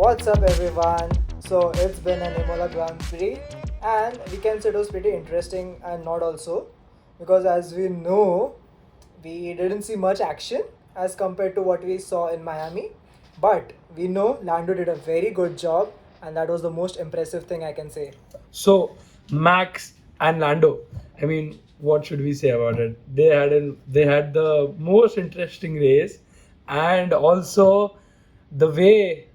What's up, everyone? So it's been an Imola Grand Prix, and we can say it was pretty interesting and not also because, as we know, we didn't see much action as compared to what we saw in Miami. But we know Lando did a very good job, and that was the most impressive thing I can say. So Max and Lando, I mean, what should we say about it? They had the most interesting race, and also the way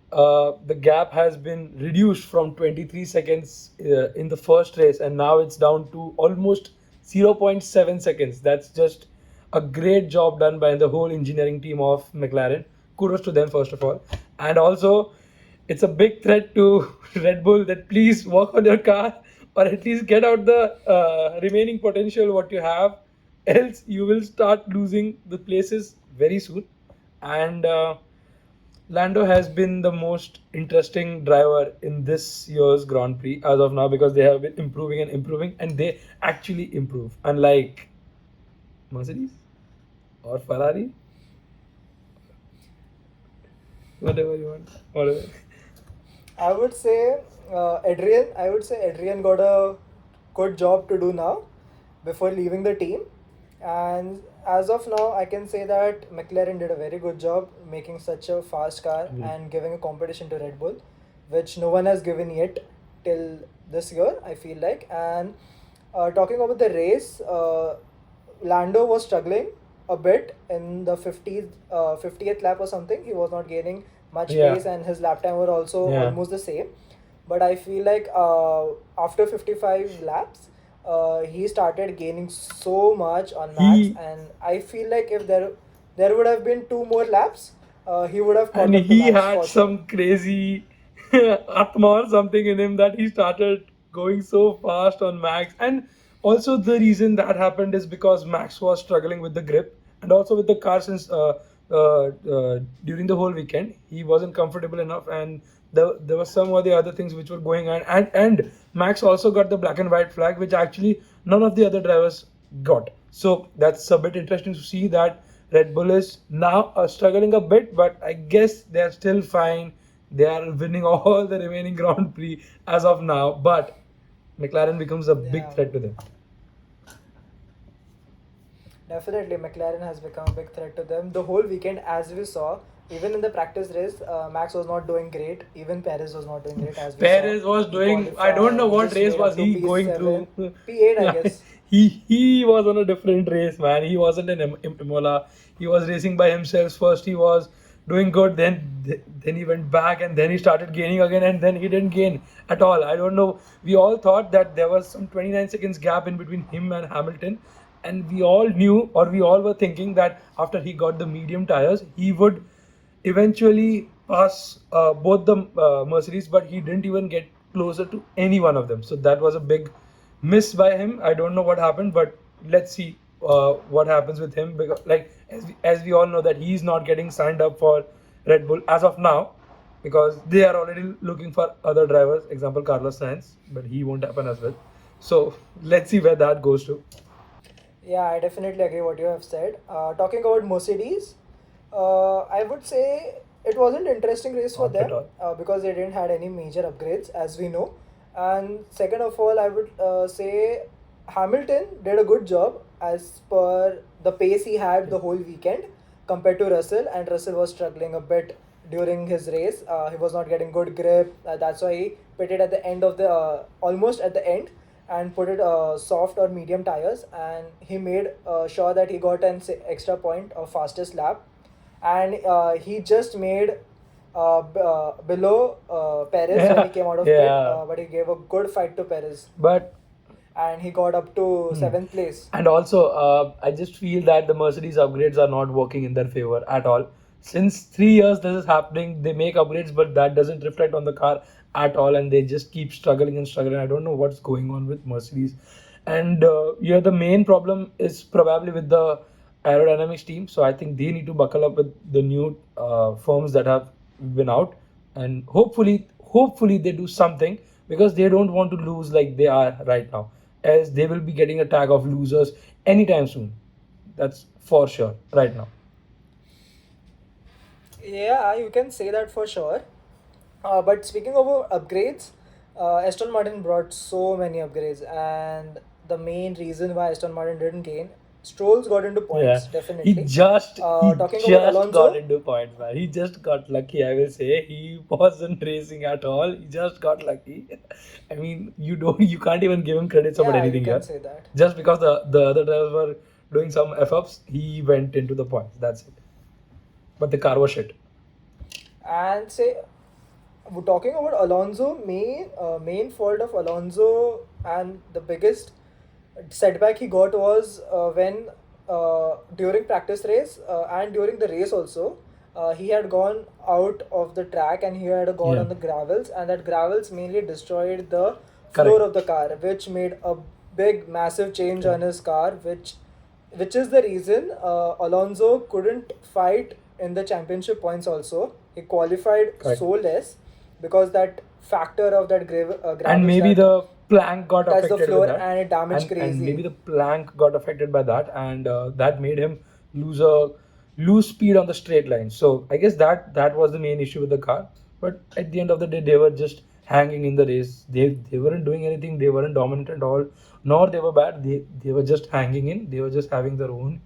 the gap has been reduced from 23 seconds in the first race, and now it's down to almost 0.7 seconds. That's just a great job done by the whole engineering team of McLaren. Kudos to them, first of all. And also, it's a big threat to Red Bull that please work on your car or at least get out the remaining potential what you have. Else, you will start losing the places very soon. And Lando has been the most interesting driver in this year's Grand Prix as of now because they have been improving, and they actually improve. Unlike Mercedes or Ferrari, whatever you want, whatever. I would say Adrian. I would say Adrian got a good job to do now before leaving the team. And as of now, I can say that McLaren did a very good job making such a fast car and giving a competition to Red Bull, which no one has given yet till this year, I feel like. And talking about the race, Lando was struggling a bit in the 50th lap or something. He was not gaining much Yeah. pace, and his lap time were also Yeah. almost the same. But I feel like after 55 laps, he started gaining so much on Max, and I feel like if there would have been two more laps, he would have caught And up to he Max had for sure. some crazy atma or something in him that he started going so fast on Max. And also the reason that happened is because Max was struggling with the grip and also with the car since during the whole weekend he wasn't comfortable enough, and there was some of the other things which were going on, and Max also got the black and white flag which actually none of the other drivers got. So that's a bit interesting to see that Red Bull is now struggling a bit, but I guess they're still fine. They are winning all the remaining Grand Prix as of now, but McLaren becomes a big Yeah. threat to them. Definitely, McLaren has become a big threat to them. The whole weekend, as we saw, even in the practice race, Max was not doing great. Even Perez was not doing great, as we saw. Perez was He doing, I don't know qualified. He what just race made was up to he going through. P7, P8, I guess. He was on a different race, man. He wasn't in Imola. He was racing by himself. First he was doing good, then he went back, and then he started gaining again, and then he didn't gain at all. I don't know. We all thought that there was some 29 seconds gap in between him and Hamilton, and we all knew, or we all were thinking that after he got the medium tires, he would eventually pass both the Mercedes, but he didn't even get closer to any one of them. So that was a big miss by him. I don't know what happened, but let's see what happens with him. Because, like as we all know, that he's not getting signed up for Red Bull as of now, because they are already looking for other drivers. Example, Carlos Sainz, but he won't happen as well. So let's see where that goes to. Yeah, I definitely agree what you have said. Talking about Mercedes, I would say it was an interesting race for Not at them all. because they didn't had any major upgrades, as we know. And second of all, I would say Hamilton did a good job as per the pace he had the whole weekend compared to Russell, and Russell was struggling a bit during his race. He was not getting good grip. That's why he pitted at the end of the almost at the end and put it soft or medium tires, and he made sure that he got an extra point of fastest lap, and he just made below Perez when he came out of pit, Yeah. but he gave a good fight to Perez, But and he got up to seventh place. and also, I just feel that the Mercedes upgrades are not working in their favor at all. Since 3 years this is happening, they make upgrades, but that doesn't reflect on the car at all, and they just keep struggling and struggling. I don't know what's going on with Mercedes, and yeah, the main problem is probably with the aerodynamics team. So I think they need to buckle up with the new firms that have been out, and hopefully they do something because they don't want to lose like they are right now, as they will be getting a tag of losers anytime soon. That's for sure right now. Yeah, you can say that for sure. But speaking of upgrades, Aston Martin brought so many upgrades, and the main reason why Aston Martin didn't gain, Strolls got into Yeah, points definitely. he Talking about just got Alonso, into points, man. He just got lucky. I will say he wasn't racing at all. He just got lucky. I mean, you can't even give him credits about yeah, you anything can here. say that. Just because the other drivers were doing some f ups, he went into the points. That's it. But the car was shit. And say, we're talking about Alonso, main fault of Alonso and the biggest setback he got was when during practice race and during the race also, he had gone out of the track and he had gone Yeah. on the gravels, and that gravels mainly destroyed the floor Correct. of the car, which made a big massive change on Correct. his car, which is the reason Alonso couldn't fight in the championship points also. He qualified Correct. so less because that factor of that And gravels maybe that the plank got touched the affected with floor that, and it damaged and maybe crazy. the plank got affected by that, and that made him lose a lose speed on the straight line. So I guess that was the main issue with the car. But at the end of the day, they were just hanging in the race. They weren't doing anything. They weren't dominant at all, nor they were bad. They were just hanging in. They were just having their own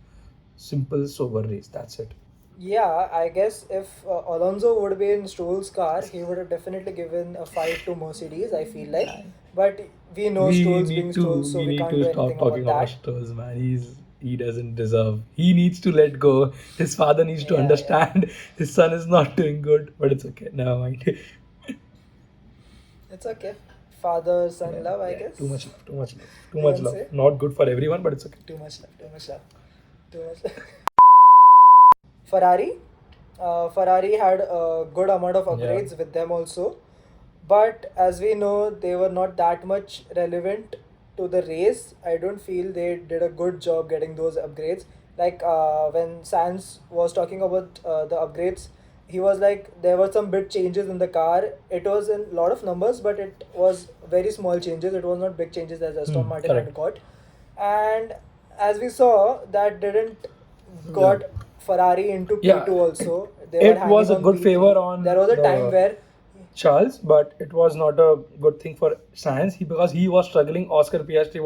simple sober race. That's it. Yeah, I guess if Alonso would be in Stroll's car, he would have definitely given a fight to Mercedes, I feel like. But we know We Stroll's being need Stroll, to so we we need can't to do stop anything talking about about that. Sturz, man. He doesn't deserve. He needs to let go. His father needs to Yeah, yeah. understand his son is not doing good, but it's okay. Never mind. It's okay. Father son Yeah, love, I yeah. guess. Too much love. Too much love. Too You much can love. say. Not good for everyone, but it's okay. Too much love, too much love, too much. Ferrari. Ferrari had a good amount of Yeah. upgrades with them also, but as we know, they were not that much relevant to the race. I don't feel they did a good job getting those upgrades. Like when Sans was talking about the upgrades, he was like there were some bit changes in the car. It was in lot of numbers, but it was very small changes. It was not big changes as Aston Martin had Correct. got, and as we saw, that didn't Yeah. got Ferrari into Yeah. P2 also. They were It was hanging a on good favor P3. There on was a time the where, Charles, but it was not a good thing for Sainz because he was struggling. Oscar Piastri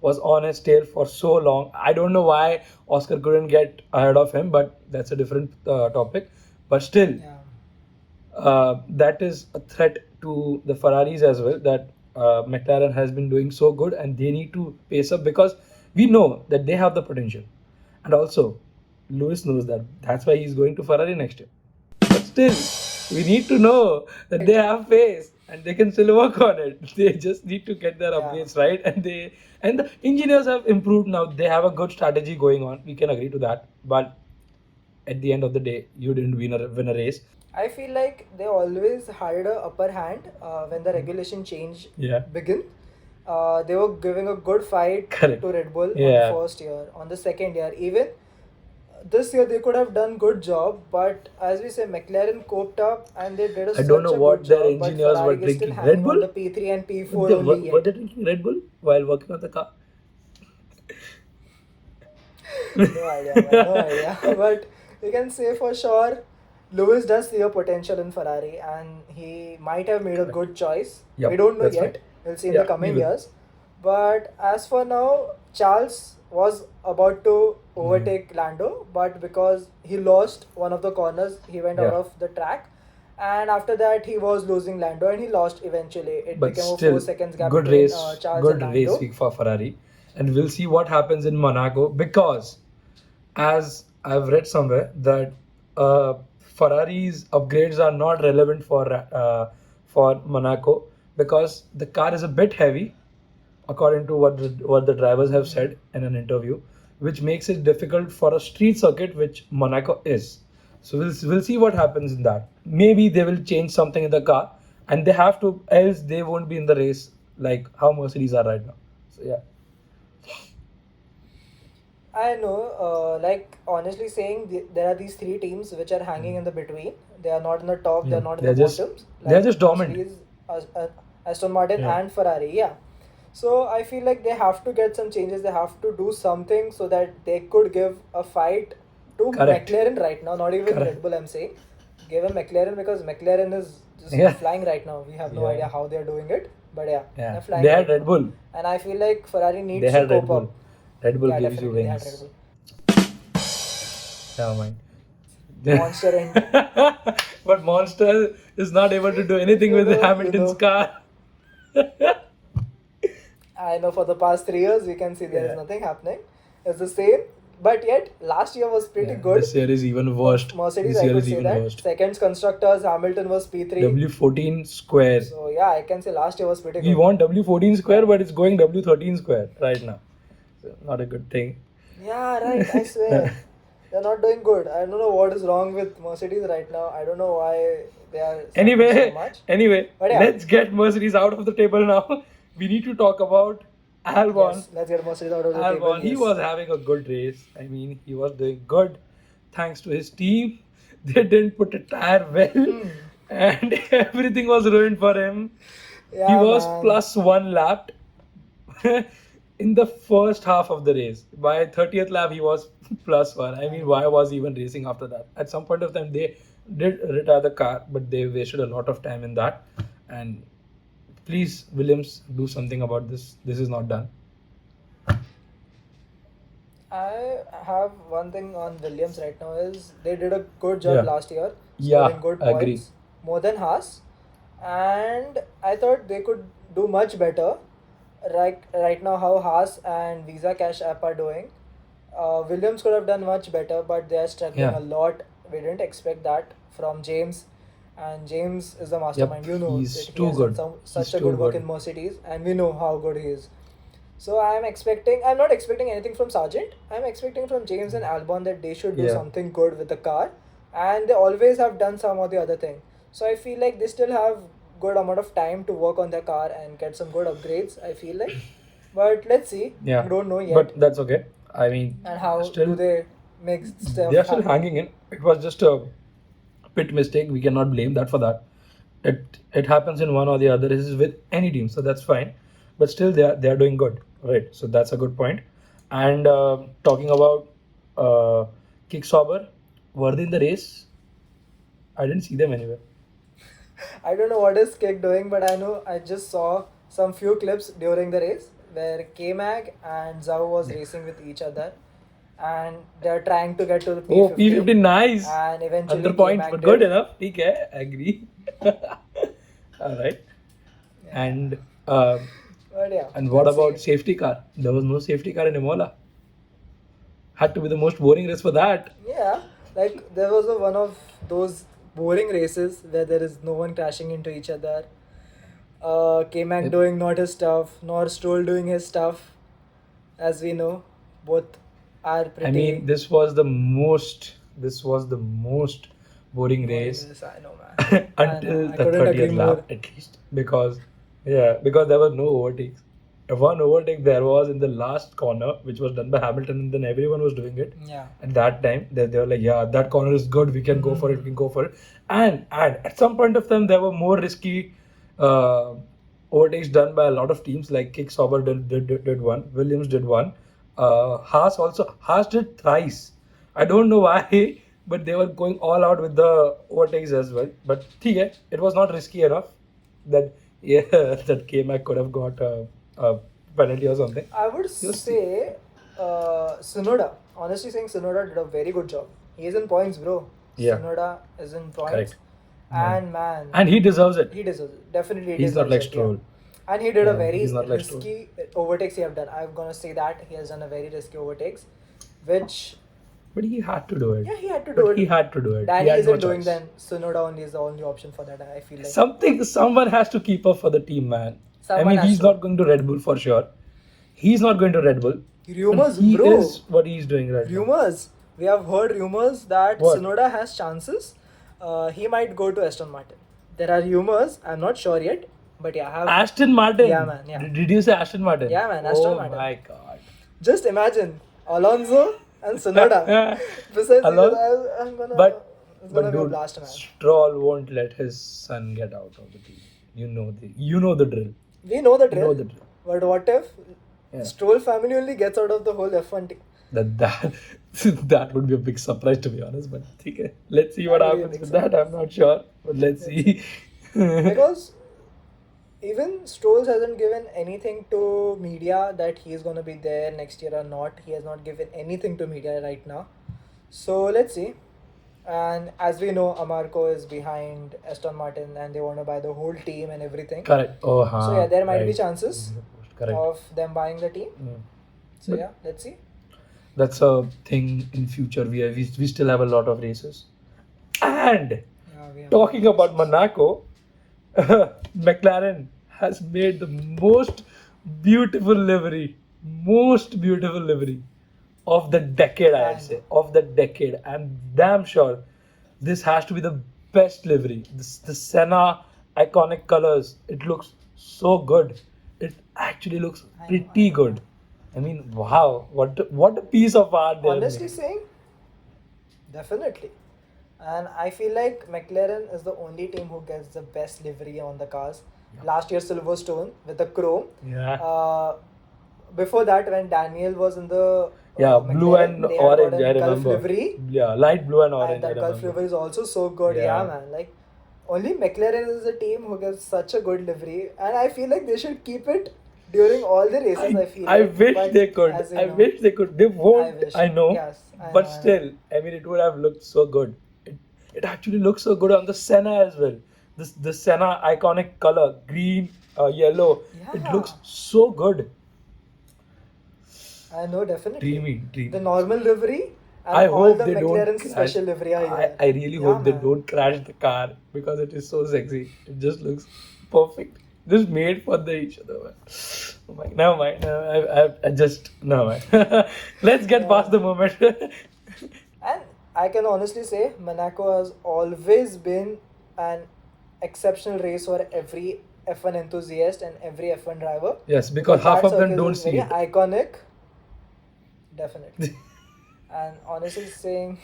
was on his tail for so long. I don't know why Oscar couldn't get ahead of him, but that's a different topic. But still, yeah, that is a threat to the Ferraris as well. That McLaren has been doing so good, and they need to pace up because we know that they have the potential, and also Lewis knows that. That's why he's going to Ferrari next year. But still, we need to know that they have faith and they can still work on it. They just need to get their yeah. upgrades right, and the engineers have improved now. They have a good strategy going on. We can agree to that. But at the end of the day, you didn't win a race. I feel like they always had a upper hand when the regulation change Yeah. begin. They were giving a good fight Correct. to Red Bull on the Yeah. first year, on the second year, even this year they could have done good job, but as we say, McLaren coped up and they did I don't such know a good what their job. But engineers were Ferrari is still drinking. Red hanging on Bull? the P3 and P4 They, only were yet. they drinking Red Bull while working on the car? No idea, man. No idea. But we can say for sure, Lewis does see a potential in Ferrari, and he might have made a Correct. good choice. Yep, We don't know that's yet. fine. We'll see in Yeah, the we coming will. years. But as for now, Charles was about to overtake Lando, but because he lost one of the corners, he went out Yeah. of the track. And after that, he was losing Lando, and he lost eventually. It But became a 4 still, seconds gap good between race, Charles and good race Lando. week for Ferrari, and we'll see what happens in Monaco because, as I've read somewhere that Ferrari's upgrades are not relevant for Monaco because the car is a bit heavy, according to what the drivers have said in an interview, which makes it difficult for a street circuit, which Monaco is. So we'll see what happens in that. Maybe they will change something in the car, and they have to, else they won't be in the race like how Mercedes are right now. So yeah. I know, like honestly saying, there are these three teams which are hanging in the between. They are not in the top, they Yeah, are not in the bottoms. they're Like just dormant. Mercedes, Aston Martin, Yeah, and Ferrari. Yeah. So I feel like they have to get some changes. They have to do something so that they could give a fight to correct, McLaren right now. Not even correct. Red Bull, I'm saying. Give him McLaren because McLaren is just Yeah. flying right now. We have no Yeah. idea how they're doing it, but yeah, Yeah. they're flying. They had right Red now. Bull. And I feel like Ferrari needs They had to Red cope Bull. up. Red Bull Yeah, gives you definitely they had wings. Red Bull. Never mind. Monster and But Monster is not able to do anything with Hamilton's car. I know for the past 3 years we can see there is Yeah. nothing happening. It's the same, but yet last year was pretty good. This year is even worse. Mercedes, This I year could is say even that. worse. Seconds constructors, Hamilton was P3. W14 square. So yeah, I can say last year was pretty We good. want W14 square, but it's going W13 square right now. So not a good thing. Yeah, right. I swear. They're not doing good. I don't know what is wrong with Mercedes right now. I don't know why they are suffering so much. Anyway, But yeah. let's get Mercedes out of the table now. We need to talk about Albon. Yes, let's get Mercedes out of the table. Albon, he yes. was having a good race. I mean, he was doing good thanks to his team. They didn't put a tire well, and everything was ruined for him. Yeah, He was man. plus one lap in the first half of the race. By 30th lap, he was plus one. I mean, why was he even racing after that? At some point of time, they did retire the car, but they wasted a lot of time in that. And please, Williams, do something about this. This is not done. I have one thing on Williams right now is they did a good job Yeah. last year, Yeah, scoring good I agree. points, more than Haas, and I thought they could do much better. Right now, how Haas and Visa Cash App are doing, Williams could have done much better, but they are struggling Yeah. a lot. We didn't expect that from James, and James is the mastermind. You know, he's that he too has good. done He's such a too good work good. in Mercedes, and we know how good he is. So I'm not expecting anything from Sargent. I'm expecting from James and Albon that they should do Yeah. something good with the car, and they always have done some or the other thing. So I feel like they still have good amount of time to work on their car and get some good upgrades. I feel like, but let's see. Yeah. We don't know yet. But that's okay. I mean, And how still, do they make stuff? they are still happen? hanging in. It was just a pit mistake. We cannot blame that for that. It happens in one or the other races with any team, so that's fine. But still, they are doing good, right? So that's a good point. And talking about Kick Sauber, were they in the race? I didn't see them anywhere. I don't know what is Kick doing, but I know I just saw some few clips during the race where K-Mag and Zhao was racing with each other, and they're trying to get to the P50. Oh, P50, nice. And eventually Under points, K-Mag but good did. enough. Okay, agree. All right. Yeah. And But yeah. and what let's about see. safety car? There was no safety car in Imola. Had to be the most boring race for that. Yeah, like there was one of those boring races where there is no one crashing into each other. K-Mag Yep. doing not his stuff, nor Stroll doing his stuff. As we know, both are pretty. I mean, this was the most boring race race, I know, man. until I the couldn't agree 30th lap more. at least, because there were no overtakes. One overtake there was in the last corner, which was done by Hamilton, and then everyone was doing it. Yeah. At that time, they were like, yeah, that corner is good, we can go for it, we can go for it. And at some point of time, there were more risky overtakes done by a lot of teams, like Kick Sauber did one, Williams did one, Haas did thrice. I don't know why, but they were going all out with the overtakes as well. But it was not risky enough that that K-Mac could have got a penalty or something. I would You'll say Tsunoda. Honestly saying, Tsunoda did a very good job. He is in points, bro. Yeah. Tsunoda is in points. Correct. Yeah. And man, And he deserves it. he deserves it. Definitely He's not deserves like it, Stroll. yeah. And he did a Yeah, very he's not like risky overtakes he have done. I'm gonna say that he has done a very risky overtakes, which But he had to do it. yeah, he had to But do it. he had to do it. Danny He had isn't no doing choice. then. Tsunoda only is the only option for that. I feel like Someone has to keep up for the team, man. Someone has he's to. not going to Red Bull for sure. He's not going to Red Bull. Rumors, But he bro. is what he's doing right now. Rumors. We have heard rumors that What? Tsunoda has chances. He might go to Aston Martin. There are rumors. I'm not sure yet, but yeah, I have. Aston Martin. Yeah, man, yeah. Did you say Aston Martin? Yeah, man, Aston Martin. Oh my god. Just imagine Alonso and Tsunoda. Besides, I'm gonna. But it's gonna be a dude, blast, man. Stroll won't let his son get out of the team. You know the drill. We know the You drill. know the drill. But what if Yeah. Stroll family only gets out of the whole F1 team? That that would be a big surprise, to be honest. But okay, let's see what That would be a happens big with that. I'm not sure, but let's see. Because even Strolls hasn't given anything to media that he is going to be there next year or not. He has not given anything to media right now. So let's see. And as we know, Amarco is behind Aston Martin and they want to buy the whole team and everything. Correct. Oh, So yeah, there might be right. chances Correct. of them buying the team. Mm. So But yeah, let's see. that's a thing in future. We still have a lot of races. And Yeah, we have talking a lot of about races. Monaco, McLaren has made the most beautiful livery of the decade, I I'd say. know. Of the decade. I'm damn sure this has to be the best livery. The Senna iconic colors. It looks so good. It actually looks I know, pretty good. I mean, wow, what a piece of art they have Honestly made. saying, definitely. And I feel like McLaren is the only team who gets the best livery on the cars. Yeah. Last year, Silverstone with the chrome. Yeah. Before that, when Daniel was in the Yeah, blue McLaren, and they had orange, I gotten Gulf remember. livery. Yeah, light blue and And orange, I that Gulf remember. livery is also so good. Yeah, Yeah. man. Like, only McLaren is a team who gets such a good livery. And I feel like they should keep it during all the races, I feel I like. wish But they could. as you I know, wish they could. They won't, wish. I know. Yes, I But know, I know. still, I mean, it would have looked so good. It actually looks so good on the Senna as well. The Senna iconic color, green, yellow. It Yeah. looks so good. I know, definitely. Dreamy. The normal livery and I all hope the they don't McLaren crash. special livery are here. I really Yeah, hope they man. don't crash the car because it is so sexy. It just looks perfect. Just made for the each other. Man. Oh my, never mind. I just never mind. Let's get Yeah. past the moment. And I can honestly say Monaco has always been an exceptional race for every F1 enthusiast and every F1 driver. Yes, because half that of them circuit don't is see very it. iconic. Definitely. And honestly saying,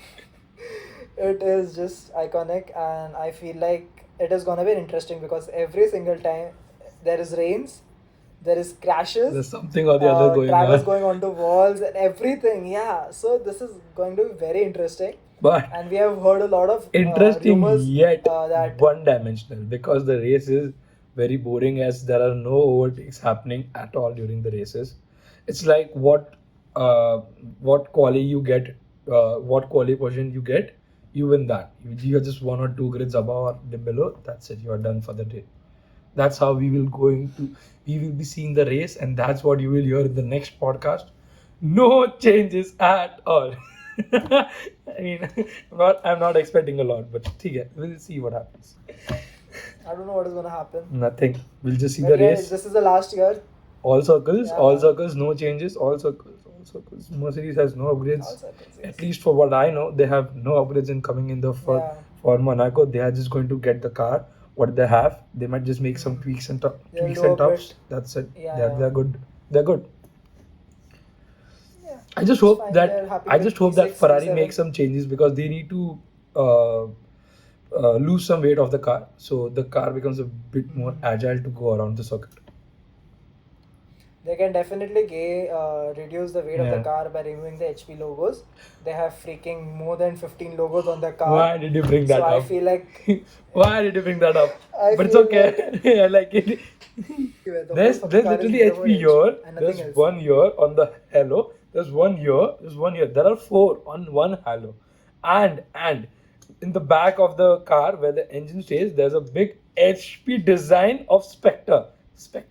it is just iconic, and I feel like it is gonna be interesting because every single time there is rains, there is crashes, There's something or the other going drivers on. going onto walls and everything. Yeah, so this is going to be very interesting. But And we have heard a lot of interesting rumors yet that one-dimensional because the race is very boring as there are no overtakes happening at all during the races. It's like what quali you get, what quali position you get, you win that. You are just one or two grids above or below. That's it. You are done for the day. That's how we will be seeing the race, and that's what you will hear in the next podcast. No changes at all. I mean, I'm not expecting a lot, but okay, we'll see what happens. I don't know what is gonna happen. Nothing. We'll just see But the yeah, race. this is the last year. All circles, Yeah, all man. circles, no changes, all circles. Mercedes has no upgrades. All circles, yes. At least for what I know, they have no upgrades in coming in the Yeah. for Monaco. They are just going to get the car. What they have, they might just make some tweaks and They'll tweaks do and a tops. bit. That's it. Yeah. They're good. They're good. Yeah. I just It's hope fine, that they're happy I with just hope that P6, Ferrari P7. makes some changes because they need to lose some weight of the car, so the car becomes a bit more agile to go around the circuit. They can definitely reduce the weight of the Yeah. car by removing the HP logos. They have freaking more than 15 logos on the car. Why did you bring that so I up? feel like Why did you bring that up? I But it's feel okay. I like it. the whole There's fucking car is literally made of HP here. and nothing There's else. one here on the halo. There's one here. There's one here. There are four on one halo, and in the back of the car where the engine stays, there's a big HP design of Spectrum. I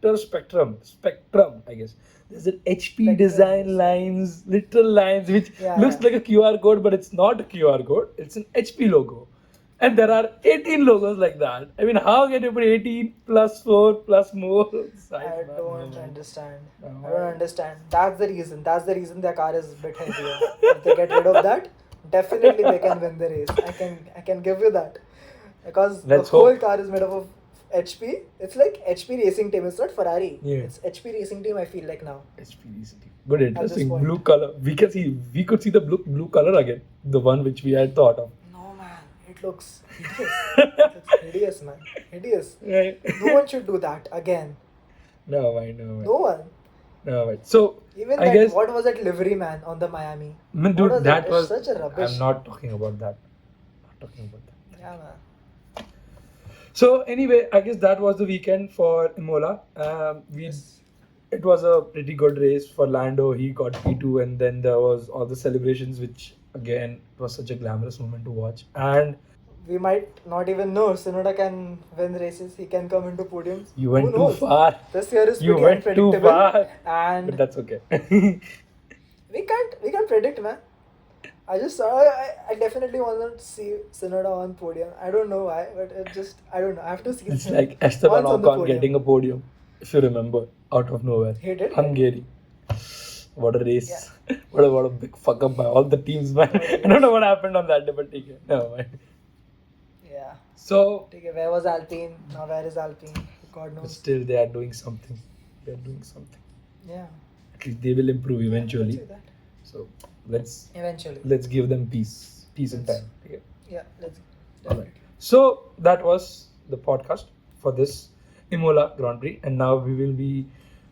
guess there's an HP Spectrum, design yes. lines, little lines, which Yeah, looks yeah. like a QR code, but it's not a QR code. It's an HP logo. And there are 18 logos like that. I mean, how can you put 18 plus 4 plus more? I don't understand. No. I don't understand. That's the reason. That's the reason their car is a bit heavier. If they get rid of that, definitely they can win the race. I can give you that. Because Let's the whole hope. car is made up of HP. It's like HP Racing Team. It's not Ferrari. Yeah. It's HP Racing Team, I feel like now. HPDCT. Good, interesting. point. Blue color. We could see the blue color again. The one which we had thought of. No, man. It looks hideous. It's hideous, man. Hideous. Right. No one should do that again. No. No one. Right. So Even I that, guess, what was that livery man on the Miami? man, What dude, was that it? was. It's such a rubbish. I'm not talking about that. Not talking about that. Yeah, man. So anyway, I guess that was the weekend for Imola. Yes. It was a pretty good race for Lando. He got P2, and then there was all the celebrations, which again was such a glamorous moment to watch. And We might not even know Tsunoda can win races. He can come into podiums. you Who went too knows? far. This year is You pretty went too unpredictable, far. and But that's okay. we can't predict, man. I definitely want to see Tsunoda on podium. I don't know why, but I don't know. I have to see. It's him like Esteban once on the Ocon podium. getting a podium, if you remember, out of nowhere. He did. Hungary. What a race. What a big fuck up by all the teams, man. I don't know what happened on that day, but take it. Never mind. Yeah. So, Okay, where was Alpine? Now where is Alpine? God but knows. still, they are doing something. They are doing something. Yeah. At least they will improve eventually. I can see that. So, Eventually. let's give them peace and time. Okay. Yeah. Let's. All right. So that was the podcast for this Imola Grand Prix, and now we will be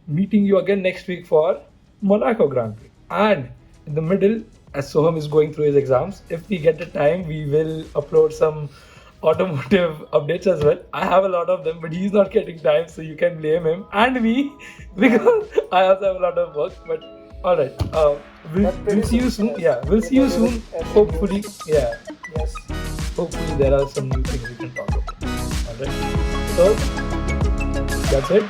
meeting you again next week for Monaco Grand Prix. And in the middle, as Soham is going through his exams, if we get the time, we will upload some automotive updates as well. I have a lot of them, but he's not getting time, so you can blame him and me because I also have a lot of work. But all right, we'll see you soon. Yes. Yeah, we'll see you soon. Hopefully, yeah. Yes. Hopefully there are some new things we can talk about. Alright. So that's it.